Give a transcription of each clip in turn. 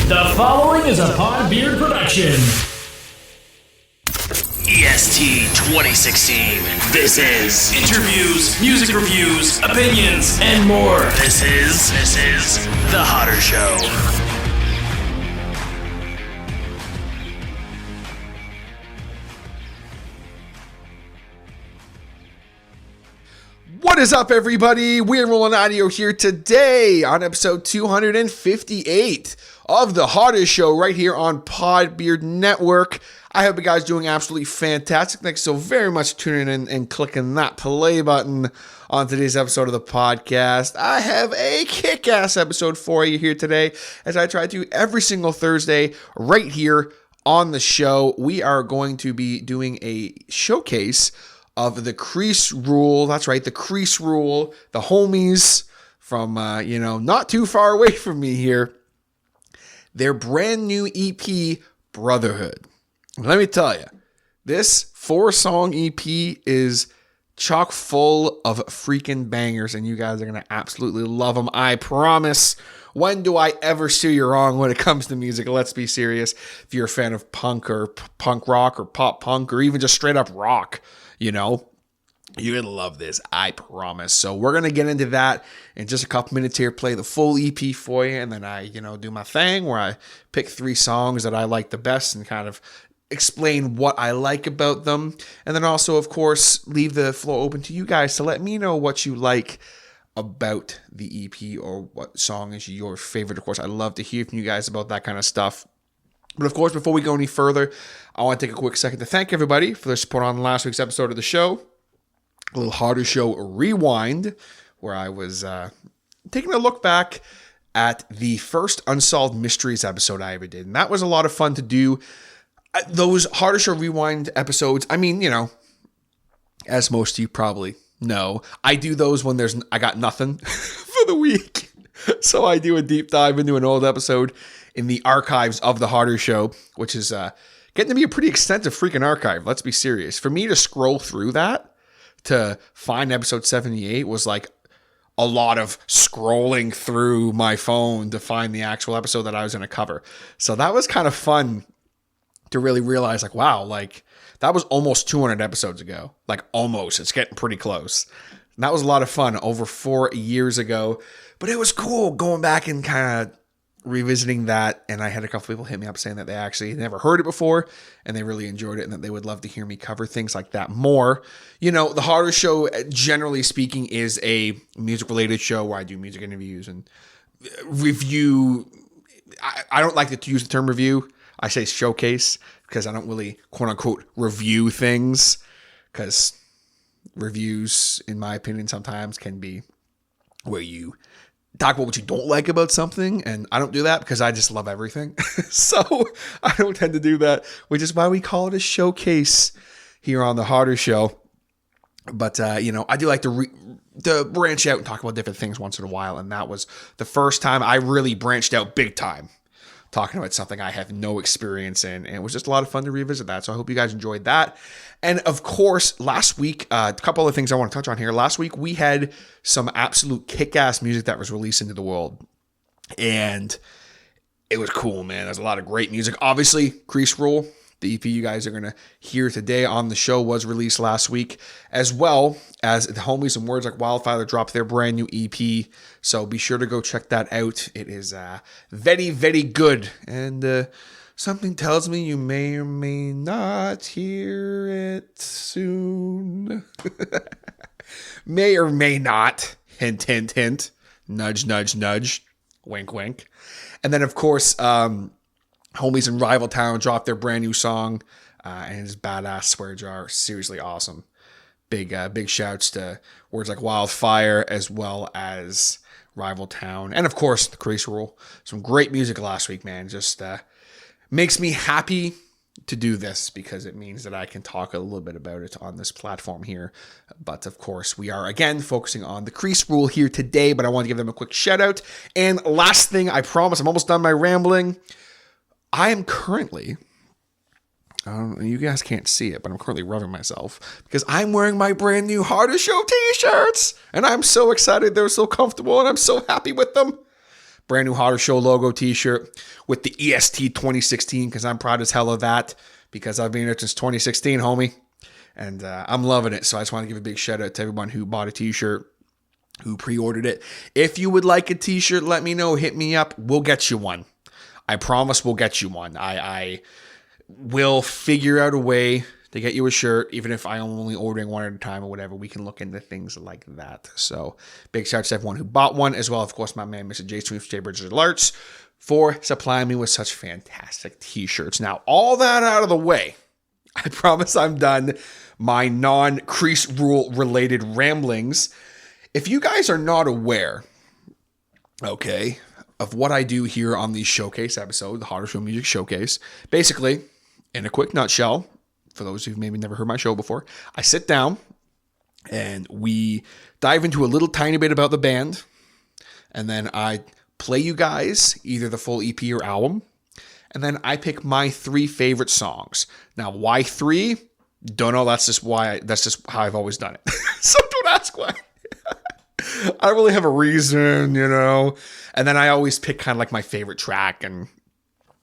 The following is a Podbeard production. EST 2016. This is interviews, music reviews, opinions, and more. This is The Hodder Show. What is up, everybody? We're rolling audio here today on episode 258 of The Hodder Show right here on Podbeard Network. I hope you guys are doing absolutely fantastic. Thanks so very much for tuning in and clicking that play button on today's episode of the podcast. I have a kick-ass episode for you here today, as I try to every single Thursday right here on the show. We are going to be doing a showcase of the Crease Rule. That's right, the Crease Rule, the homies from, not too far away from me here. Their brand new EP, Brotherhood. Let me tell you, this 4-song EP is chock full of freaking bangers, and you guys are going to absolutely love them, I promise. When do I ever steer you wrong when it comes to music? Let's be serious. If you're a fan of punk or punk rock or pop punk or even just straight up rock, you're going to love this, I promise. So we're going to get into that in just a couple minutes here, play the full EP for you, and then I, do my thing where I pick 3 songs that I like the best and kind of explain what I like about them. And then also, of course, leave the floor open to you guys to let me know what you like about the EP or what song is your favorite. Of course, I'd love to hear from you guys about that kind of stuff. But of course, before we go any further, I want to take a quick second to thank everybody for their support on last week's episode of the show. A little Hodder Show Rewind, where I was taking a look back at the first Unsolved Mysteries episode I ever did. And that was a lot of fun to do. Those Hodder Show Rewind episodes, as most of you probably know, I do those when I got nothing for the week. So I do a deep dive into an old episode in the archives of the Hodder Show, which is getting to be a pretty extensive freaking archive. Let's be serious. For me to scroll through that to find episode 78 was like a lot of scrolling through my phone to find the actual episode that I was going to cover. So that was kind of fun to really realize, like, wow, like that was almost 200 episodes ago. Like almost, it's getting pretty close. And that was a lot of fun over 4 years ago, but it was cool going back and kind of revisiting that. And I had a couple people hit me up saying that they actually never heard it before and they really enjoyed it and that they would love to hear me cover things like that more. The Hodder Show, generally speaking, is a music related show where I do music interviews and review. I don't like to use the term review. I say showcase because I don't really quote unquote review things, because reviews, in my opinion, sometimes can be where you talk about what you don't like about something, and I don't do that because I just love everything. So I don't tend to do that, which is why we call it a showcase here on the Hodder Show. But I do like to branch out and talk about different things once in a while, and that was the first time I really branched out big time, talking about something I have no experience in, and it was just a lot of fun to revisit that. So I hope you guys enjoyed that. And of course, last week, a couple of things I want to touch on here. Last week, we had some absolute kick-ass music that was released into the world, and it was cool, man. There's a lot of great music. Obviously, Crease Rule, the EP you guys are going to hear today on the show, was released last week, as well as the homies and Words Like Wildfire dropped their brand new EP. So be sure to go check that out. It is very, very good. And something tells me you may or may not hear it soon. May or may not. Hint, hint, hint. Nudge, nudge, nudge. Wink, wink. And then, of course, homies in Rival Town dropped their brand new song, and it's badass swear jar. Seriously awesome. Big shouts to Words Like Wildfire, as well as Rival Town, and of course the Crease Rule. Some great music last week, man. Just makes me happy to do this because it means that I can talk a little bit about it on this platform here. But of course, we are again focusing on the Crease Rule here today, but I want to give them a quick shout out. And last thing, I promise, I'm almost done my rambling. I am currently, you guys can't see it, but I'm currently rubbing myself because I'm wearing my brand new Hodder Show t-shirts, and I'm so excited. They're so comfortable, and I'm so happy with them. brand new Hodder Show logo t-shirt with the EST 2016, because I'm proud as hell of that, because I've been here since 2016, homie. And I'm loving it. So I just want to give a big shout out to everyone who bought a t-shirt, who pre-ordered it. If you would like a t-shirt, let me know. Hit me up. We'll get you one. I promise we'll get you one. I will figure out a way to get you a shirt, even if I'm only ordering one at a time or whatever. We can look into things like that. So big shout out to everyone who bought one, as well, of course, my man, Mr. J. Sweeps, J. Bridges Alerts, for supplying me with such fantastic t-shirts. Now, all that out of the way, I promise I'm done my non-Crease Rule related ramblings. If you guys are not aware, okay, of what I do here on the showcase episode, the Hodder Show Music Showcase, basically, in a quick nutshell, for those who've maybe never heard my show before, I sit down and we dive into a little tiny bit about the band, and then I play you guys either the full EP or album, and then I pick my 3 favorite songs. Now, why 3? Don't know. That's just how I've always done it. So don't ask why. I don't really have a reason, you know. And then I always pick kind of like my favorite track and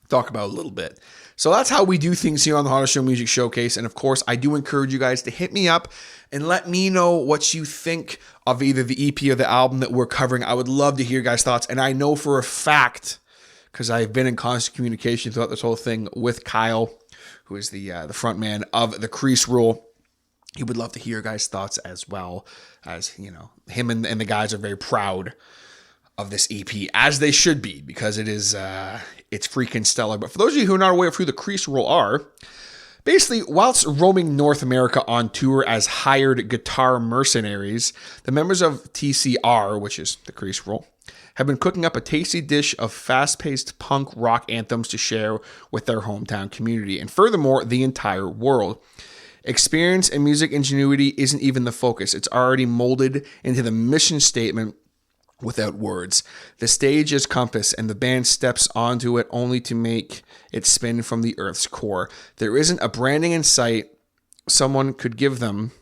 talk about it a little bit. So that's how we do things here on the Hodder Show Music Showcase. And of course, I do encourage you guys to hit me up and let me know what you think of either the EP or the album that we're covering. I would love to hear your guys' thoughts. And I know for a fact, because I've been in constant communication throughout this whole thing with Kyle, who is the front man of the Crease Rule, he would love to hear your guys' thoughts as well. As you know, him and the guys are very proud of this EP, as they should be, because it is it's freaking stellar. But for those of you who are not aware of who the Crease Rule are, basically, whilst roaming North America on tour as hired guitar mercenaries, the members of TCR, which is the Crease Rule, have been cooking up a tasty dish of fast-paced punk rock anthems to share with their hometown community, and furthermore, the entire world. Experience and music ingenuity isn't even the focus. It's already molded into the mission statement without words. The stage is compass, and the band steps onto it only to make it spin from the earth's core. There isn't a branding in sight someone could give them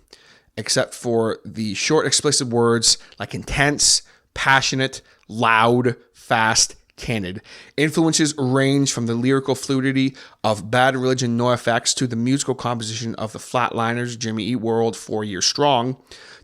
except for the short, explicit words like intense, passionate, loud, fast, candid. Influences range from the lyrical fluidity of Bad Religion NoFX to the musical composition of the Flatliners, Jimmy Eat World, 4 Years Strong,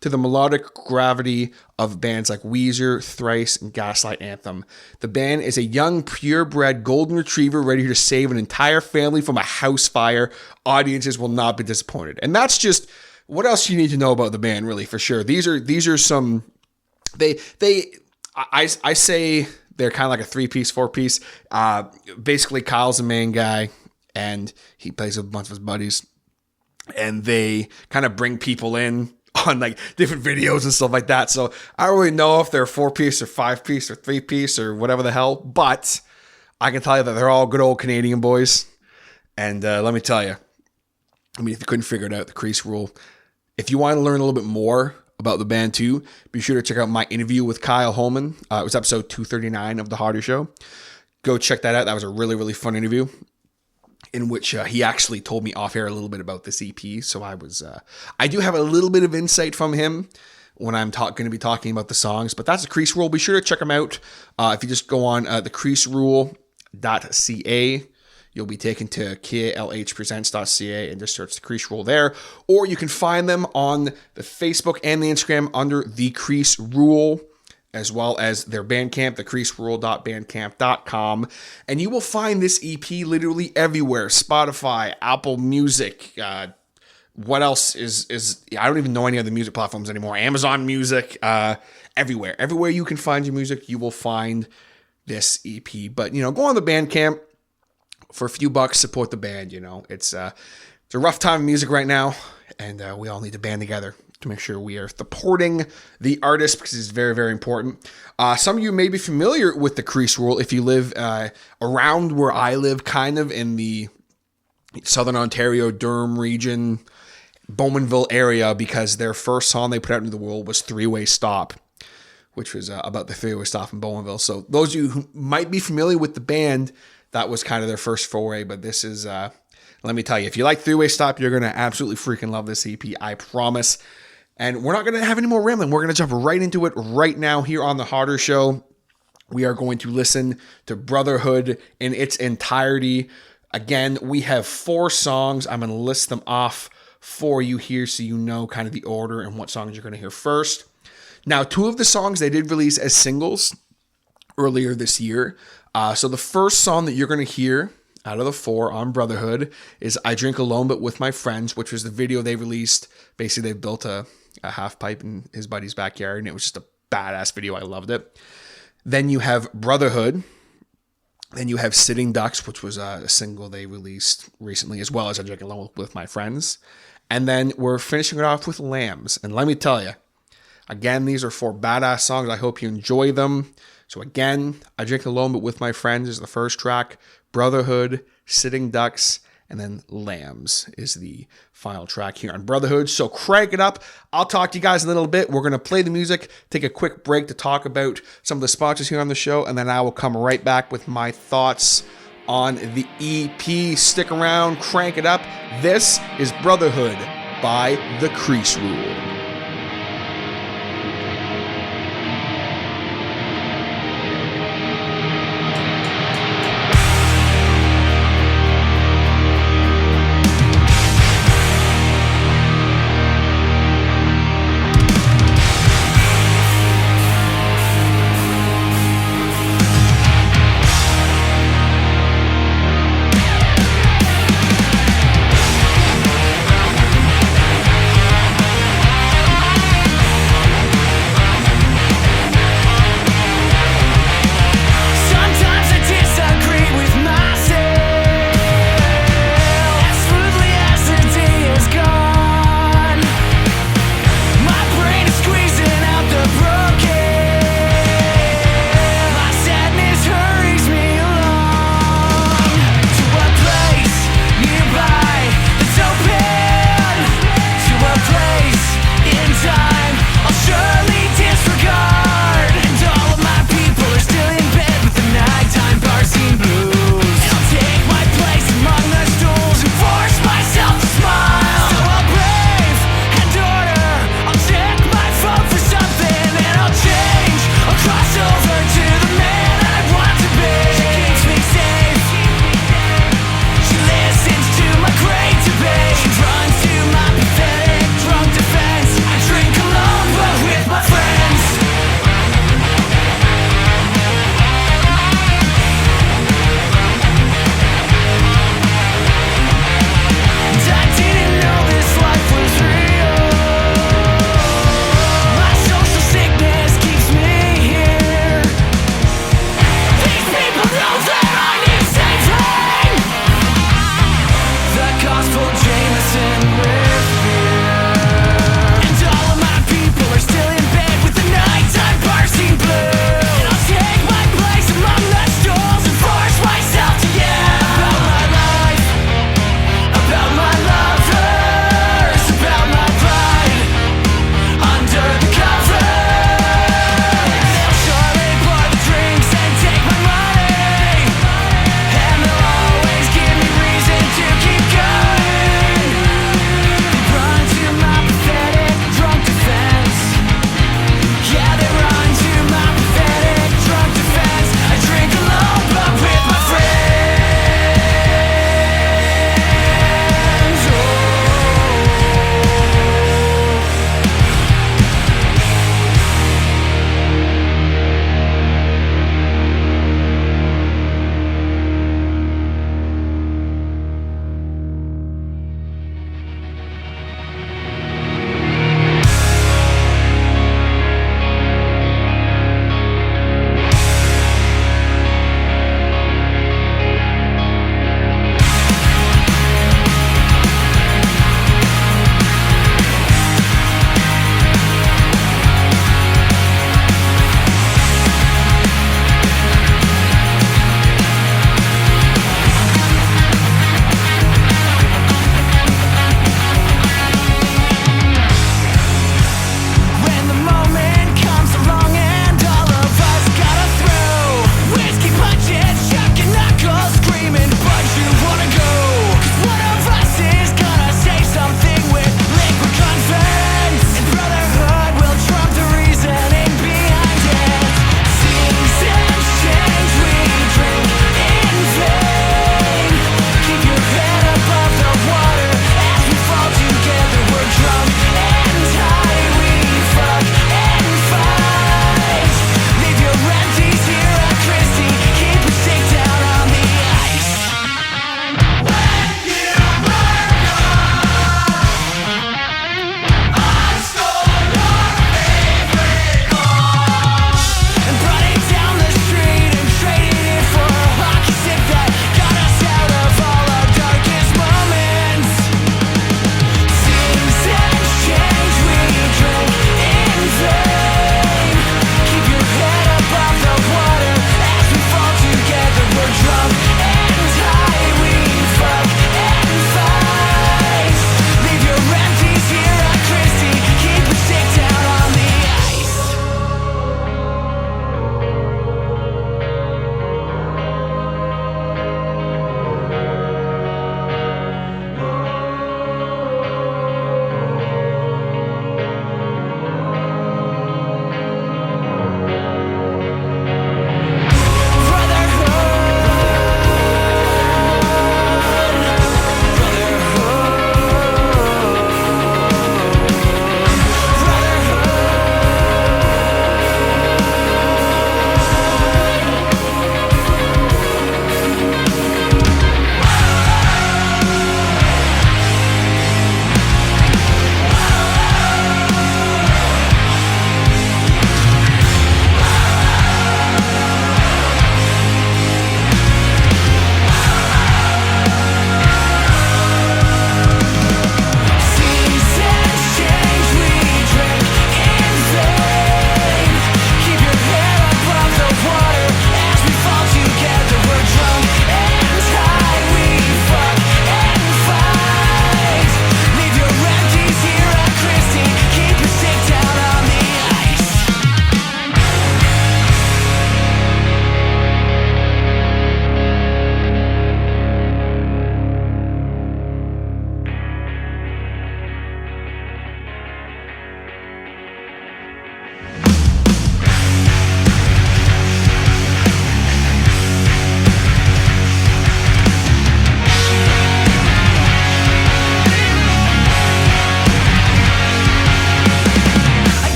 to the melodic gravity of bands like Weezer, Thrice, and Gaslight Anthem. The band is a young, purebred golden retriever ready to save an entire family from a house fire. Audiences will not be disappointed. And that's just what else you need to know about the band, really, for sure. These are some. I say they're kind of like a 3-piece, 4-piece. Basically, Kyle's the main guy, and he plays with a bunch of his buddies, and they kind of bring people in on like different videos and stuff like that. So I don't really know if they're 4-piece or 5-piece or 3-piece or whatever the hell, but I can tell you that they're all good old Canadian boys. And let me tell you, I mean, if you couldn't figure it out, the Crease Rule. If you want to learn a little bit more about the band too, be sure to check out my interview with Kyle Holman. It was episode 239 of the Hodder Show. Go check that out. That was a really, really fun interview in which he actually told me off air a little bit about this EP. So I do have a little bit of insight from him when I'm going to be talking about the songs, but that's the Crease Rule. Be sure to check them out. If you just go on thecreaserule.ca, you'll be taken to klhpresents.ca and just search the Crease Rule there. Or you can find them on the Facebook and the Instagram under the Crease Rule, as well as their Bandcamp, thecreaserule.bandcamp.com. And you will find this EP literally everywhere. Spotify, Apple Music, what else is I don't even know any other music platforms anymore. Amazon Music, everywhere. Everywhere you can find your music, you will find this EP. But, go on the Bandcamp for a few bucks, support the band. It's a rough time in music right now, and we all need to band together to make sure we are supporting the artist, because it's very, very important. Some of you may be familiar with the Crease Rule if you live around where I live, kind of in the Southern Ontario, Durham region, Bowmanville area, because their first song they put out into the world was Three-Way Stop, which was about the three-way stop in Bowmanville. So those of you who might be familiar with the band, that was kind of their first foray. But this is, let me tell you, if you like Three-Way Stop, you're going to absolutely freaking love this EP, I promise. And we're not going to have any more rambling. We're going to jump right into it right now here on the Hodder Show. we are going to listen to Brotherhood in its entirety. Again, we have 4 songs. I'm going to list them off for you here so you know kind of the order and what songs you're going to hear first. Now, 2 of the songs they did release as singles earlier this year. So the first song that you're going to hear out of the 4 on Brotherhood is I Drink Alone But With My Friends, which was the video they released. Basically, they built a half pipe in his buddy's backyard, and it was just a badass video. I loved it. Then you have Brotherhood. Then you have Sitting Ducks, which was a single they released recently, as well as I Drink Alone With My Friends. And then we're finishing it off with Lambs. And let me tell you, again, these are 4 badass songs. I hope you enjoy them. So again, I Drink Alone But With My Friends is the first track. Brotherhood, Sitting Ducks, and then Lambs is the final track here on Brotherhood. So crank it up. I'll talk to you guys in a little bit. We're going to play the music, take a quick break to talk about some of the sponsors here on the show, and then I will come right back with my thoughts on the EP. Stick around, crank it up. This is Brotherhood by the Crease Rule.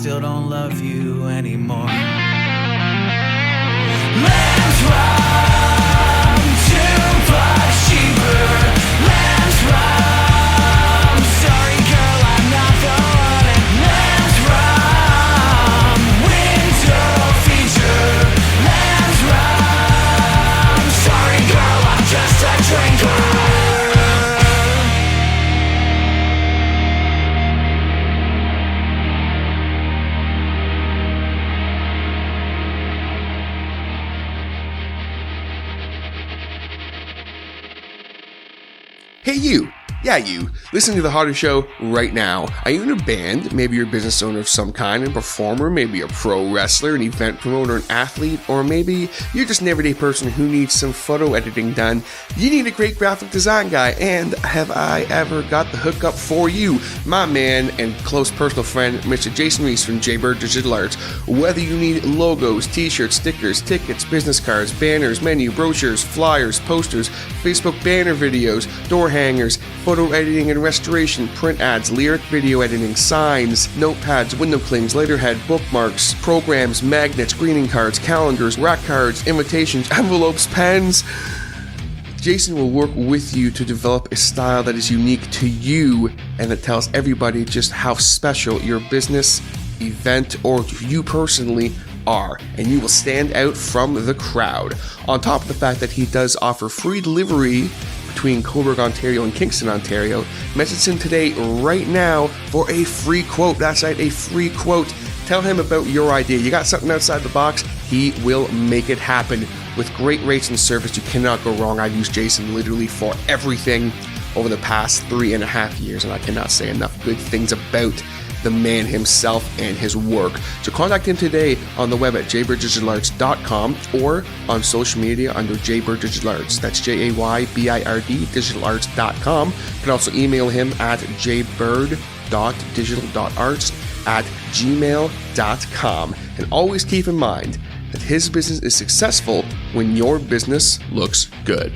still don't love you anymore. Lambs run too much cheaper. Lambs run, sorry girl, I'm not the one. And lambs run, winter feature. Lambs run, sorry girl, I'm just a drinker. Hey you! Yeah, you. Listening to The Hodder Show right now. Are you in a band? Maybe you're a business owner of some kind, a performer, maybe a pro wrestler, an event promoter, an athlete, or maybe you're just an everyday person who needs some photo editing done. You need a great graphic design guy, and have I ever got the hookup for you? My man and close personal friend, Mr. Jason Reese from Jaybird Digital Arts. Whether you need logos, t-shirts, stickers, tickets, business cards, banners, menu, brochures, flyers, posters, Facebook banner videos, door hangers, photo editing and restoration, print ads, lyric video editing, signs, notepads, window clings, letterhead, bookmarks, programs, magnets, greeting cards, calendars, rack cards, invitations, envelopes, pens. Jason will work with you to develop a style that is unique to you and that tells everybody just how special your business, event, or you personally are, and you will stand out from the crowd. On top of the fact that he does offer free delivery between Cobourg, Ontario and Kingston, Ontario, message him today right now for a free quote. That's right, a free quote. Tell him about your idea. You got something outside the box, he will make it happen. With great rates and service, you cannot go wrong. I've used Jason literally for everything over the past 3.5 years, and I cannot say enough good things about the man himself and his work. So contact him today on the web at jaybirddigitalarts.com or on social media under Jaybird Digital Arts. That's Jaybird digitalarts.com. You can also email him at jaybird.digital.arts@gmail.com. And always keep in mind that his business is successful when your business looks good.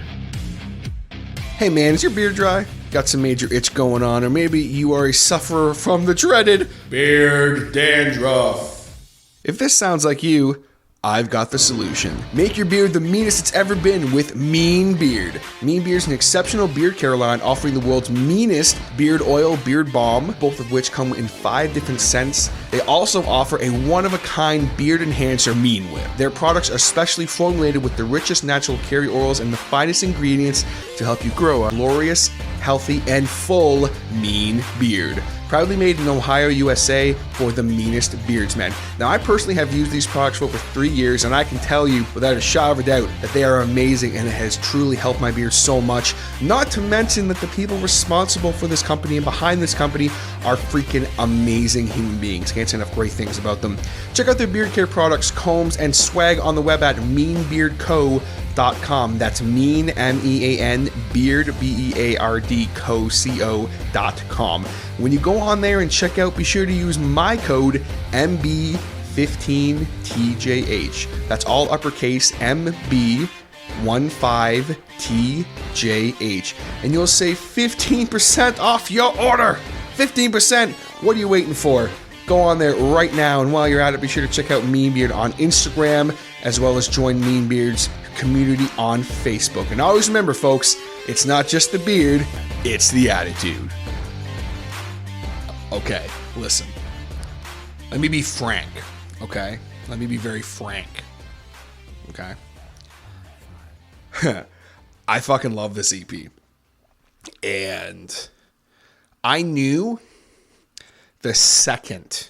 Hey man, is your beard dry? Got some major itch going on, or maybe you are a sufferer from the dreaded beard dandruff. If this sounds like you, I've got the solution. Make your beard the meanest it's ever been with Mean Beard. Mean Beard is an exceptional beard care line offering the world's meanest beard oil, beard balm, both of which come in 5 different scents. They also offer a one-of-a-kind beard enhancer, Mean Whip. Their products are specially formulated with the richest natural carry oils and the finest ingredients to help you grow a glorious, healthy, and full mean beard. Proudly made in Ohio, USA for the meanest beardsmen. Now, I personally have used these products for over 3 years, and I can tell you without a shadow of a doubt that they are amazing, and it has truly helped my beard so much. Not to mention that the people responsible for this company and behind this company are freaking amazing human beings. Can't say enough great things about them. Check out their beard care products, combs, and swag on the web at meanbeardco.com. That's mean, M-E-A-N, beard, B-E-A-R-D, co.com. When you go on there and check out, be sure to use my code MB15TJH. That's all uppercase MB15TJH. And you'll save 15% off your order. 15%. What are you waiting for? Go on there right now, and while you're at it, be sure to check out Mean Beard on Instagram, as well as join Mean Beard's community on Facebook. And always remember, folks, it's not just the beard, it's the attitude. Okay, listen. Let me be frank, okay? Let me be very frank, okay? I fucking love this EP. And I knew the second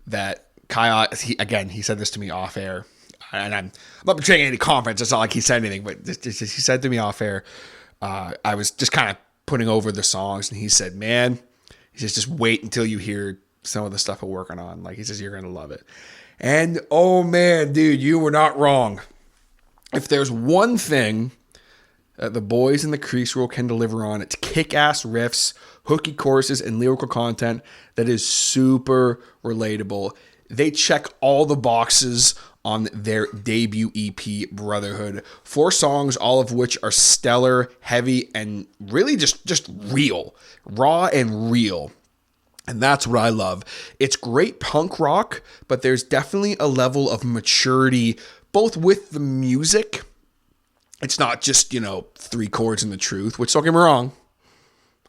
that Kyle, he said this to me off air, and I'm not betraying any conference. It's not like he said anything, but he said to me off air. I was just kind of putting over the songs, and he said, "Man," he says, "just wait until you hear some of the stuff we're working on." Like, he says, "You're gonna love it." And oh man, dude, you were not wrong. If there's one thing that the boys in the Crease Rule can deliver on, it's kick-ass riffs, hooky choruses, and lyrical content that is super relatable. They check all the boxes on their debut EP, Brotherhood. 4 songs, all of which are stellar, heavy, and really just real. Raw and real. And that's what I love. It's great punk rock, but there's definitely a level of maturity, both with the music. It's not just, 3 chords and the truth, which don't get me wrong,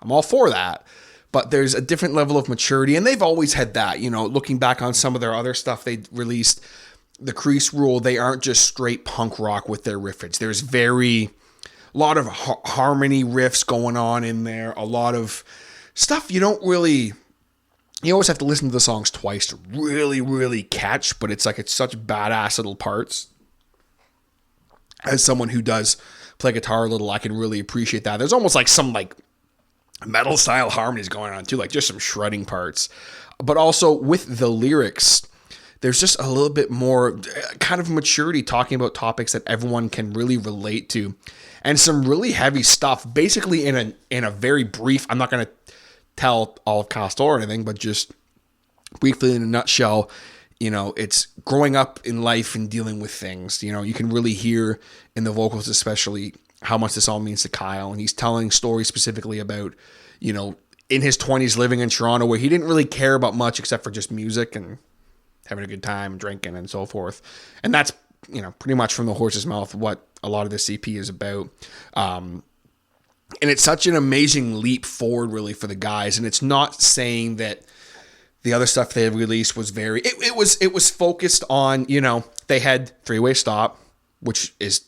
I'm all for that. But there's a different level of maturity, and they've always had that. Looking back on some of their other stuff they released, the Crease Rule, they aren't just straight punk rock with their riffage. There's a lot of harmony riffs going on in there, a lot of stuff you always have to listen to the songs twice to really, really catch, but it's such badass little parts. As someone who does play guitar a little, I can really appreciate that. There's almost some metal style harmonies going on too, just some shredding parts. But also with the lyrics, there's just a little bit more kind of maturity, talking about topics that everyone can really relate to. And some really heavy stuff, basically in a very brief, I'm not going to tell all of Castor or anything, but just briefly in a nutshell, it's growing up in life and dealing with things. You can really hear in the vocals especially how much this all means to Kyle. And he's telling stories specifically about, in his 20s living in Toronto, where he didn't really care about much except for just music and having a good time, drinking and so forth. And that's, pretty much from the horse's mouth what a lot of this EP is about. And it's such an amazing leap forward, really, for the guys. And it's not saying that the other stuff they had released was it was focused on, they had Three-Way Stop, which is,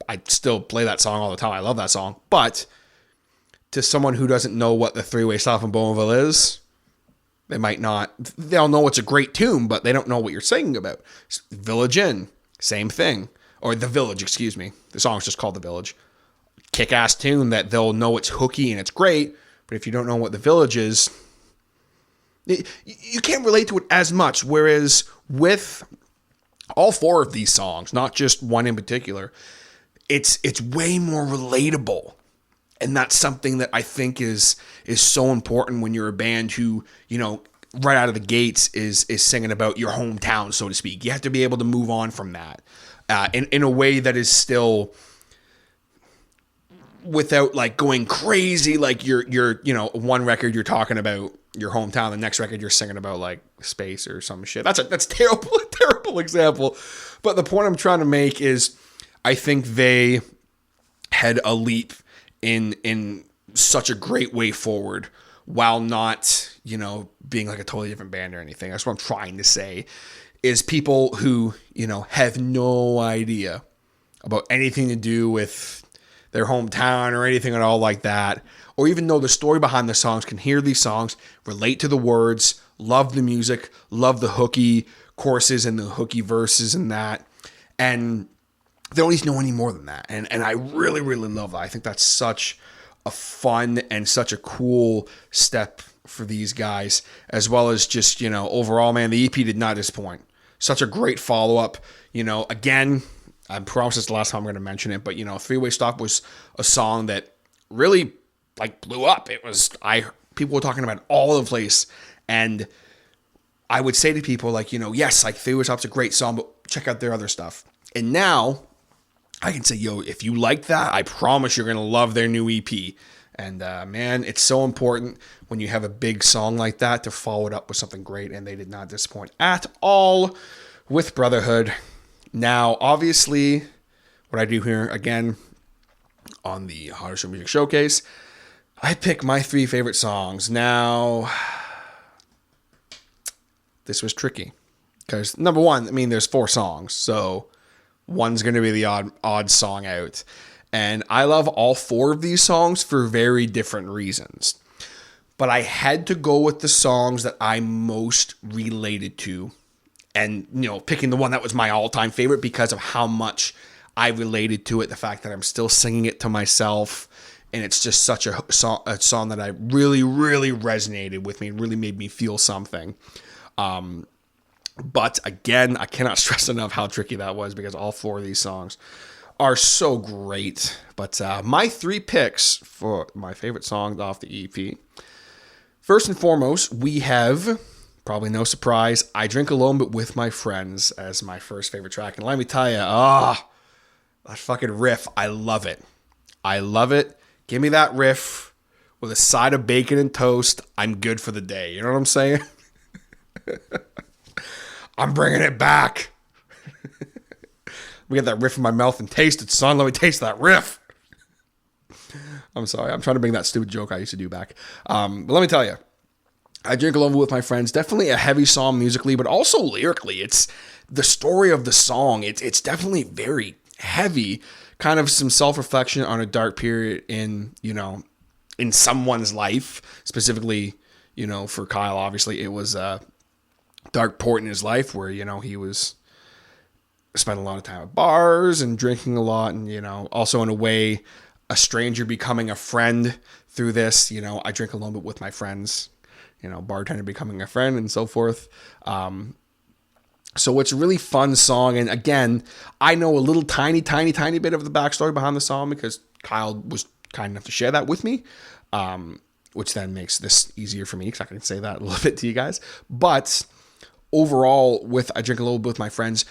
I still play that song all the time. I love that song. But to someone who doesn't know what the Three-Way Stop in Bonneville is, they'll know it's a great tune, but they don't know what you're singing about. Village Inn, same thing. Or The Village, excuse me. The song's just called The Village. Kick-ass tune that they'll know it's hooky and it's great, but if you don't know what The Village is, you can't relate to it as much. Whereas with all 4 of these songs, not just one in particular, it's way more relatable. And that's something that I think is so important when you're a band who, right out of the gates is singing about your hometown, so to speak. You have to be able to move on from that in a way that is still, without going crazy, you're one record you're talking about your hometown, the next record you're singing about space or some shit. That's terrible example. But the point I'm trying to make is I think they had a leap in such a great way forward while not, being a totally different band or anything. That's what I'm trying to say is people who, have no idea about anything to do with their hometown or anything at all like that, or even know the story behind the songs, can hear these songs, relate to the words, love the music, love the hooky choruses and the hooky verses and that, and they don't need to know any more than that. And I really, really love that. I think that's such a fun and such a cool step for these guys, as well as just, overall, man, the EP did not disappoint. Such a great follow-up, again, I promise it's the last time I'm going to mention it, but Three-Way Stop was a song that really blew up. People were talking about it all over the place, and I would say to people yes, Three-Way Stop's a great song, but check out their other stuff. And now I can say, if you like that, I promise you're going to love their new EP. And man, it's so important when you have a big song like that to follow it up with something great, and they did not disappoint at all with Brotherhood. Now, obviously, what I do here, again, on the Hodder Show Music Showcase, I pick my 3 favorite songs. Now, this was tricky. Because, number one, there's 4 songs, so one's going to be the odd song out. And I love all 4 of these songs for very different reasons. But I had to go with the songs that I most related to. And, picking the one that was my all-time favorite because of how much I related to it, the fact that I'm still singing it to myself, and it's just such a song that I really, really resonated with me and really made me feel something. But again, I cannot stress enough how tricky that was because all 4 of these songs are so great. But my 3 picks for my favorite songs off the EP. First and foremost, we have... probably no surprise, I Drink Alone But With My Friends as my first favorite track. And let me tell you, that fucking riff, I love it. I love it. Give me that riff with a side of bacon and toast, I'm good for the day. You know what I'm saying? I'm bringing it back. We get that riff in my mouth and taste it, son. Let me taste that riff. I'm sorry. I'm trying to bring that stupid joke I used to do back. But let me tell you, I Drink Alone with My Friends, definitely a heavy song musically, but also lyrically. It's the story of the song. It's definitely very heavy, kind of some self-reflection on a dark period in someone's life, specifically, for Kyle, obviously it was a dark point in his life where, he was spending a lot of time at bars and drinking a lot. And, also in a way, a stranger becoming a friend through this, I drink alone, but with my friends, bartender becoming a friend and so forth. So it's a really fun song. And again, I know a little tiny bit of the backstory behind the song because Kyle was kind enough to share that with me, which then makes this easier for me because I can say that a little bit to you guys. But overall, with I Drink Alone with My Friends,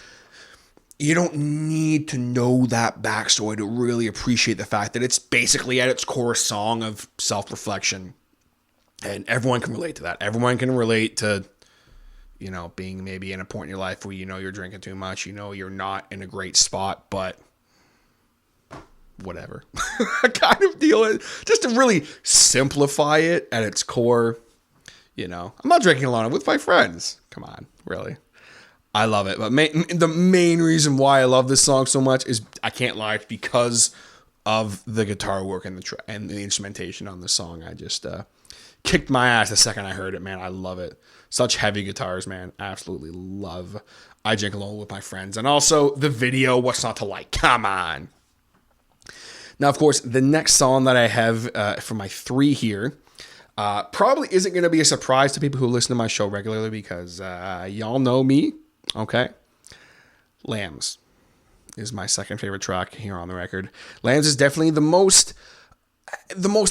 you don't need to know that backstory to really appreciate the fact that it's basically at its core a song of self-reflection. And everyone can relate to that. Everyone can relate to, being maybe in a point in your life where you're drinking too much, you're not in a great spot, but whatever. Kind of deal. Just to really simplify it at its core, I'm not drinking alone. I'm with my friends. Come on, really. I love it. But the main reason why I love this song so much is, I can't lie, it's because of the guitar work and the instrumentation on the song. I just kicked my ass the second I heard it, man. I love it. Such heavy guitars, man. Absolutely love I Drink Alone with My Friends. And also the video, what's not to like? Come on. Now, of course, the next song that I have for my 3 here probably isn't going to be a surprise to people who listen to my show regularly because y'all know me, okay? Lambs is my second favorite track here on the record. Lambs is definitely the most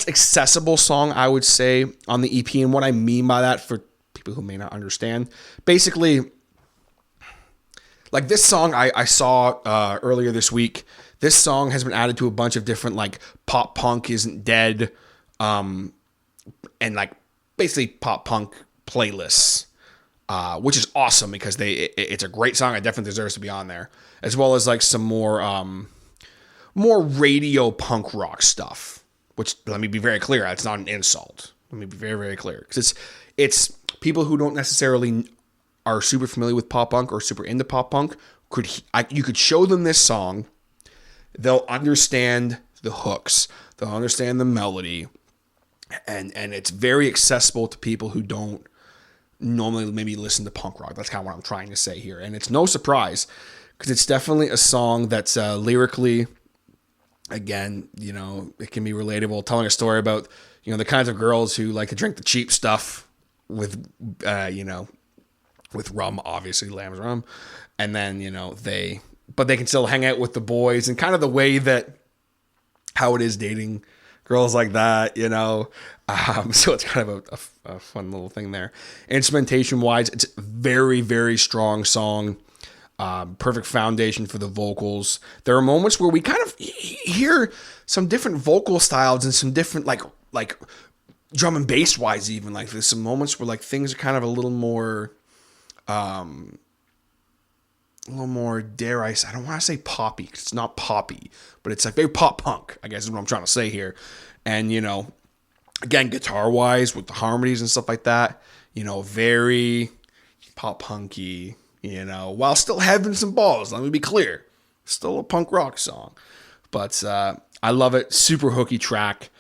accessible song, I would say, on the EP. And what I mean by that, for people who may not understand, basically, like this song I saw earlier this week, this song has been added to a bunch of different, like, pop punk isn't dead, and like basically pop punk playlists, which is awesome because it's a great song. It definitely deserves to be on there, as well as like some more radio punk rock stuff. Which, let me be very clear, it's not an insult. Let me be very, very clear. Because it's people who don't necessarily are super familiar with pop punk or super into pop punk, you could show them this song, they'll understand the hooks, they'll understand the melody, and it's very accessible to people who don't normally maybe listen to punk rock. That's kind of what I'm trying to say here. And it's no surprise, because it's definitely a song that's lyrically, again, it can be relatable, telling a story about, the kinds of girls who like to drink the cheap stuff with, with rum, obviously, Lamb's rum. And then, they can still hang out with the boys, and kind of the way that, how it is dating girls like that, so it's kind of a fun little thing there. Instrumentation wise, it's a very, very strong song. Perfect foundation for the vocals. There are moments where we kind of hear some different vocal styles and some different like drum and bass wise, even like there's some moments where like things are kind of a little more, dare I say, I don't want to say poppy because it's not poppy, but it's like very pop punk, I guess is what I'm trying to say here. And again, guitar wise with the harmonies and stuff like that, very pop punky. While still having some balls, let me be clear. Still a punk rock song. But I love it. Super hooky track.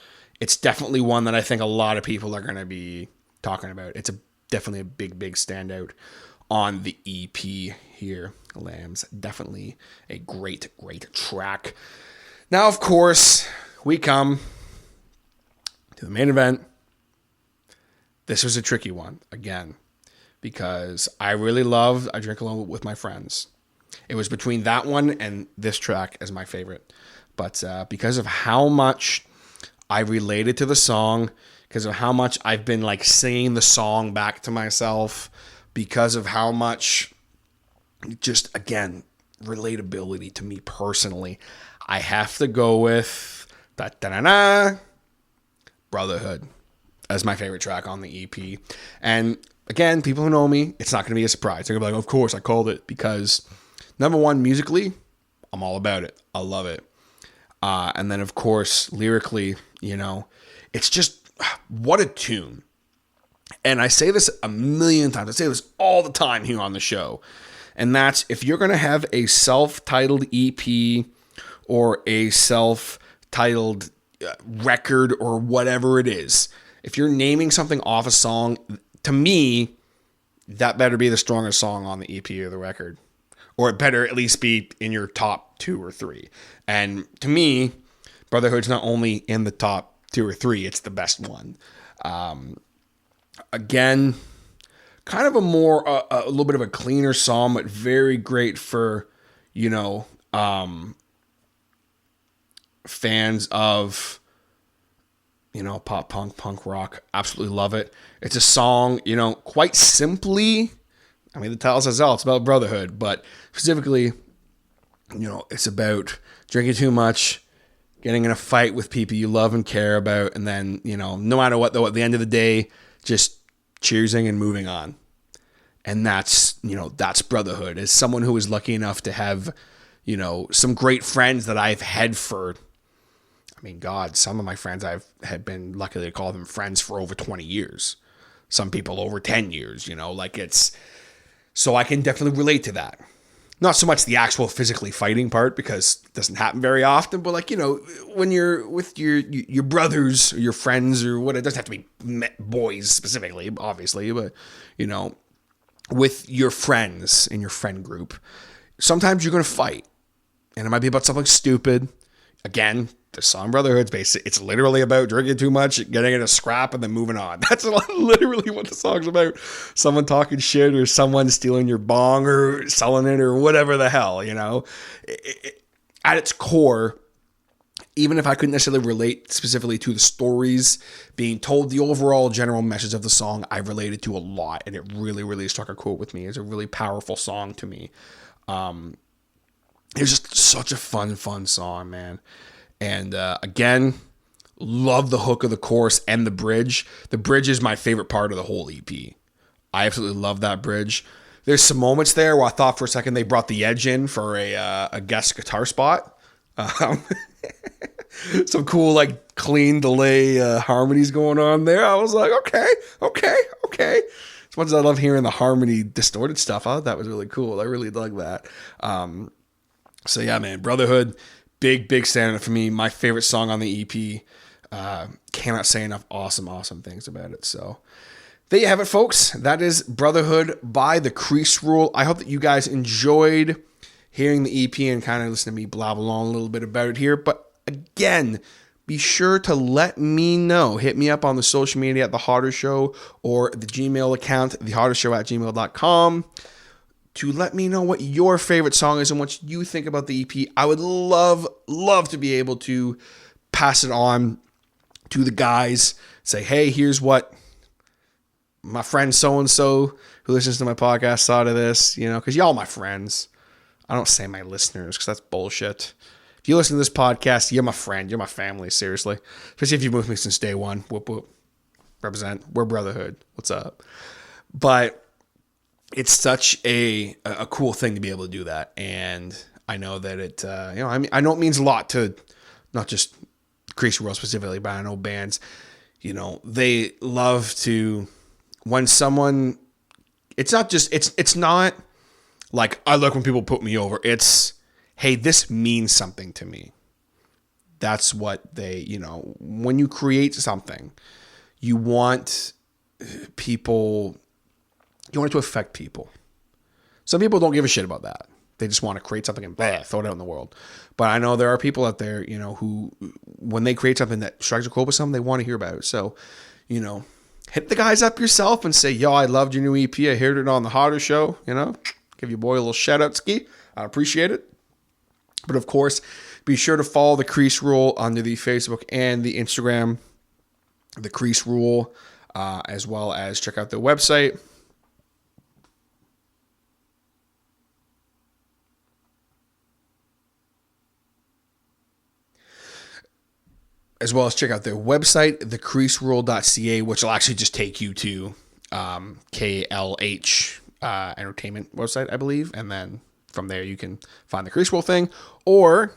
It's definitely one that I think a lot of people are going to be talking about. It's definitely a big, big standout on the EP here. Lambs, definitely a great, great track. Now, of course, we come to the main event. This was a tricky one, again, because I really loved I Drink Alone with My Friends. It was between that one and this track as my favorite. But because of how much I related to the song, because of how much I've been like singing the song back to myself, because of how much, just again, relatability to me personally, I have to go with da-da-da-da, Brotherhood as my favorite track on the EP. And again, people who know me, it's not going to be a surprise. They're going to be like, of course I called it, because number one, musically, I'm all about it. I love it. And then of course, lyrically, it's just, what a tune. And I say this a million times. I say this all the time here on the show. And that's, if you're going to have a self-titled EP or a self-titled record or whatever it is, if you're naming something off a song, to me, that better be the strongest song on the EP or the record. Or it better at least be in your top 2 or 3. And to me, Brotherhood's not only in the top 2 or 3, it's the best one. Again, kind of a little bit of a cleaner song, but very great for, fans of, pop punk rock. Absolutely love it. It's a song, quite simply, the title says it's about brotherhood, but specifically, it's about drinking too much, getting in a fight with people you love and care about, and then, no matter what, though, at the end of the day, just cheersing and moving on. And that's Brotherhood. As someone who is lucky enough to have, some great friends that I've had for, some of my friends had been lucky to call them friends for over 20 years. Some people over 10 years, so I can definitely relate to that. Not so much the actual physically fighting part, because it doesn't happen very often, but when you're with your brothers or your friends or what, it doesn't have to be boys specifically, obviously, but, with your friends in your friend group, sometimes you're going to fight, and it might be about something stupid. Again, the song Brotherhood's basically, it's literally about drinking too much, getting in a scrap, and then moving on. That's literally what the song's about. Someone talking shit, or someone stealing your bong or selling it or whatever the hell, at its core, even if I couldn't necessarily relate specifically to the stories being told, the overall general message of the song I related to a lot, and it really, really struck a chord with me. It's a really powerful song to me. It's just such a fun song, man. And again, love the hook of the chorus and the bridge. The bridge is my favorite part of the whole EP. I absolutely love that bridge. There's some moments there where I thought for a second they brought the Edge in for a guest guitar spot. Some cool, clean delay harmonies going on there. I was like, okay. As much as I love hearing the harmony distorted stuff, I thought that was really cool. I really dug that. So yeah, man, Brotherhood, big standout for me. My favorite song on the EP. Cannot say enough awesome things about it. So there you have it, folks. That is Brotherhood by the Crease Rule. I hope that you guys enjoyed hearing the EP and kind of listen to me blabble on a little bit about it here. But again, be sure to let me know. Hit me up on the social media at The Hodder Show, or the Gmail account, thehoddershow@gmail.com, to let me know what your favorite song is and what you think about the EP. I would love to be able to pass it on to the guys. Say, hey, here's what my friend so-and-so who listens to my podcast thought of this, because y'all my friends. I don't say my listeners, because that's bullshit. If you listen to this podcast, you're my friend. You're my family, seriously. Especially if you've been with me since day one. Whoop, whoop. Represent. We're Brotherhood. What's up? But it's such a cool thing to be able to do that. And I know that it, I know it means a lot to not just Crease Rule specifically, but I know bands, they love to, when someone, it's not like, I like when people put me over. It's, hey, this means something to me. That's what they, when you create something, you want people, you want it to affect people. Some people don't give a shit about that. They just want to create something and throw it out in the world. But I know there are people out there, who, when they create something that strikes a chord with something, they want to hear about it. So, hit the guys up yourself and say, yo, I loved your new EP. I heard it on the Hodder Show, give your boy a little shout out, Ski. I appreciate it. But of course, be sure to follow the Crease Rule under the Facebook and the Instagram, the Crease Rule, as well as check out their website. as well as check out their website, thecreaserule.ca, which will actually just take you to KLH entertainment website, I believe. And then from there, you can find the Crease Rule thing. Or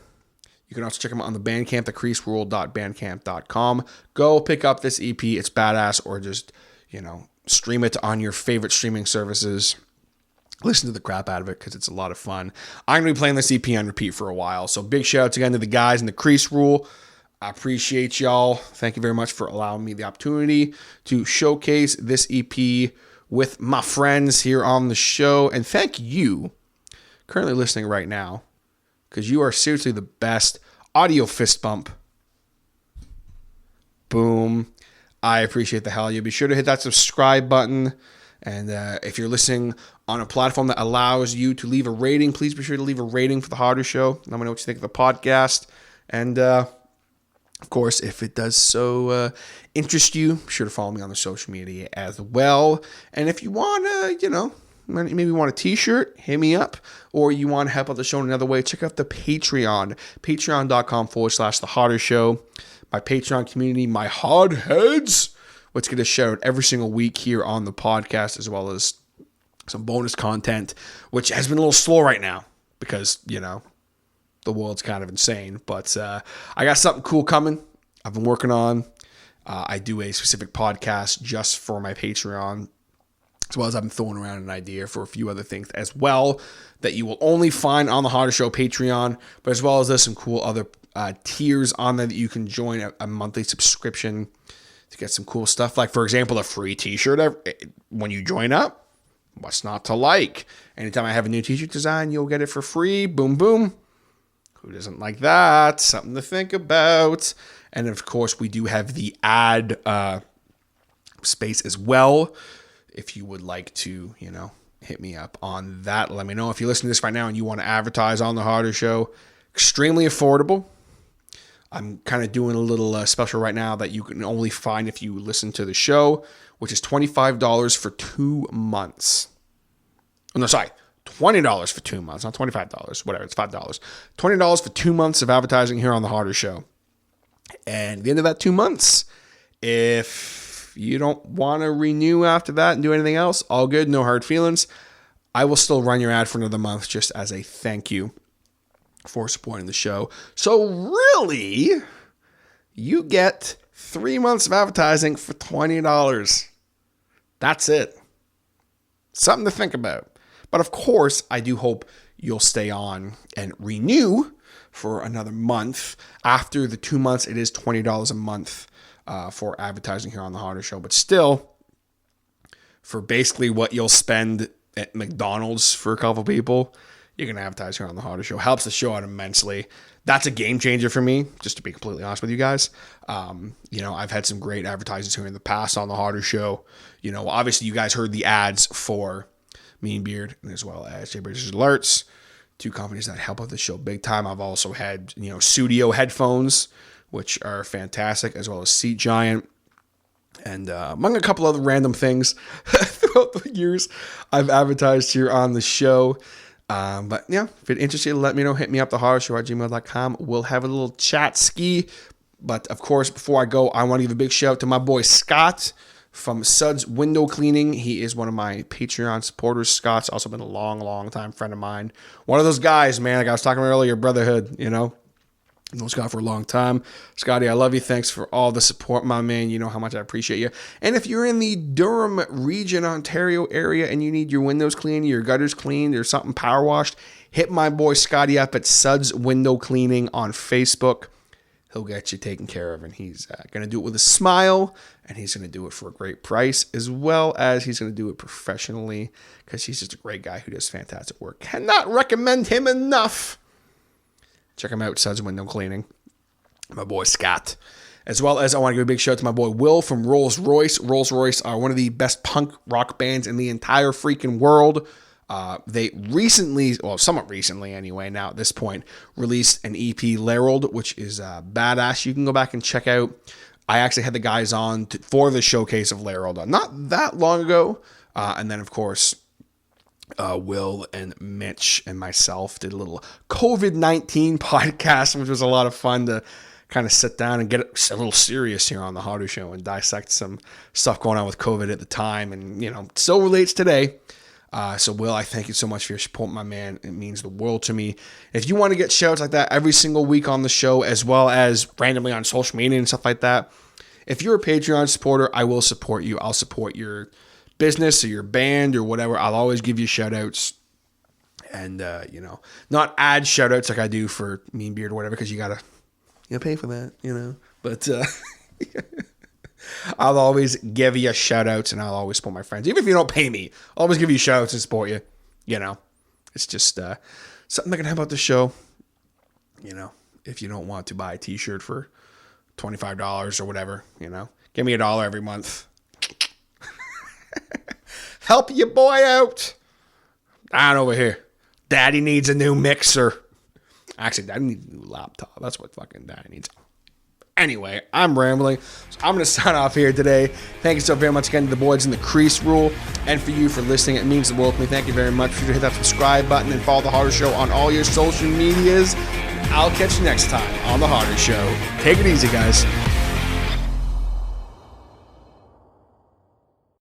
you can also check them out on the Bandcamp, thecreaserule.bandcamp.com. Go pick up this EP. It's badass. Or just, stream it on your favorite streaming services. Listen to the crap out of it because it's a lot of fun. I'm going to be playing this EP on repeat for a while. So big shout outs again to the guys in the Crease Rule. I appreciate y'all. Thank you very much for allowing me the opportunity to showcase this EP with my friends here on the show. And thank you, currently listening right now, because you are seriously the best. Audio fist bump. Boom. I appreciate the hell of you. Be sure to hit that subscribe button. And if you're listening on a platform that allows you to leave a rating, please be sure to leave a rating for the Hodder Show. Let me know what you think of the podcast. And of course, if it does so interest you, be sure to follow me on the social media as well. And if you want to, maybe you want a t-shirt, hit me up. Or you want to help out the show in another way, check out the Patreon. Patreon.com/The Hodder Show. My Patreon community, my Hodheads, which get a shout out every single week here on the podcast, as well as some bonus content, which has been a little slow right now because, the world's kind of insane. But I got something cool coming. I've been working on. I do a specific podcast just for my Patreon, as well as I've been throwing around an idea for a few other things as well that you will only find on the Hodder Show Patreon, but as well as there's some cool other tiers on there that you can join a monthly subscription to get some cool stuff. Like, for example, a free t-shirt when you join up. What's not to like? Anytime I have a new t-shirt design, you'll get it for free. Boom, boom. Who doesn't like that? Something to think about. And of course, we do have the ad space as well. If you would like to, hit me up on that. Let me know. If you listen to this right now and you want to advertise on the Hodder Show, extremely affordable. I'm kind of doing a little special right now that you can only find if you listen to the show, which is $25 for 2 months. Oh, no, sorry. $20 for 2 months, not $25, whatever, it's $5. $20 for 2 months of advertising here on the Hodder Show. And at the end of that 2 months, if you don't want to renew after that and do anything else, all good, no hard feelings. I will still run your ad for another month just as a thank you for supporting the show. So really, you get 3 months of advertising for $20. That's it. Something to think about. But of course, I do hope you'll stay on and renew for another month. After the 2 months, it is $20 a month for advertising here on the Hodder Show. But still, for basically what you'll spend at McDonald's for a couple people, you can advertise here on the Hodder Show. Helps the show out immensely. That's a game changer for me, just to be completely honest with you guys. I've had some great advertisers here in the past on the Hodder Show. Obviously you guys heard the ads for Mean Beard, as well as Jay Bridges Alerts, two companies that help out the show big time. I've also had, studio headphones, which are fantastic, as well as Seat Giant, and among a couple other random things throughout the years I've advertised here on the show. But yeah, if it interests you, let me know. Hit me up, thehoddershow@gmail.com. We'll have a little chat ski. But of course, before I go, I want to give a big shout out to my boy Scott from Suds Window Cleaning. He is one of my Patreon supporters. Scott's also been a long time friend of mine. One of those guys, man, like I was talking about earlier, Brotherhood, known Scott for a long time. Scotty, I love you. Thanks for all the support, my man. You know how much I appreciate you. And if you're in the Durham region, Ontario area, and you need your windows cleaned, your gutters cleaned, or something power washed, hit my boy Scotty up at Suds Window Cleaning on Facebook. He'll get you taken care of, and he's going to do it with a smile, and he's going to do it for a great price, as well as he's going to do it professionally, because he's just a great guy who does fantastic work. Cannot recommend him enough. Check him out, Suds Window Cleaning. My boy Scott. As well as I want to give a big shout out to my boy Will from Rolls Royce. Rolls Royce are one of the best punk rock bands in the entire freaking world. They recently, somewhat recently anyway, now at this point, released an EP, Lyrical, which is badass. You can go back and check out. I actually had the guys on for the showcase of Lyrical not that long ago. And then, of course, Will and Mitch and myself did a little COVID-19 podcast, which was a lot of fun to kind of sit down and get a little serious here on the Hodder Show and dissect some stuff going on with COVID at the time, and still relates today. So Will, I thank you so much for your support, my man. It means the world to me. If you want to get shouts like that every single week on the show, as well as randomly on social media and stuff like that, if you're a Patreon supporter, I will support you. I'll support your business or your band or whatever. I'll always give you shout outs. And, not ad shout outs like I do for Mean Beard or whatever, because you got to pay for that, But I'll always give you shout outs, and I'll always support my friends. Even if you don't pay me, I'll always give you shout outs and support you. It's just something that can help out the show. If you don't want to buy a t-shirt for $25 or whatever, give me $1 every month. Help your boy out. Down over here. Daddy needs a new mixer. Actually, Daddy needs a new laptop. That's what fucking Daddy needs. Anyway, I'm rambling. So I'm going to sign off here today. Thank you so very much again to the boys in the Crease Rule. And for you for listening. It means the world to me. Thank you very much. Be sure to hit that subscribe button and follow The Hodder Show on all your social medias. I'll catch you next time on The Hodder Show. Take it easy, guys.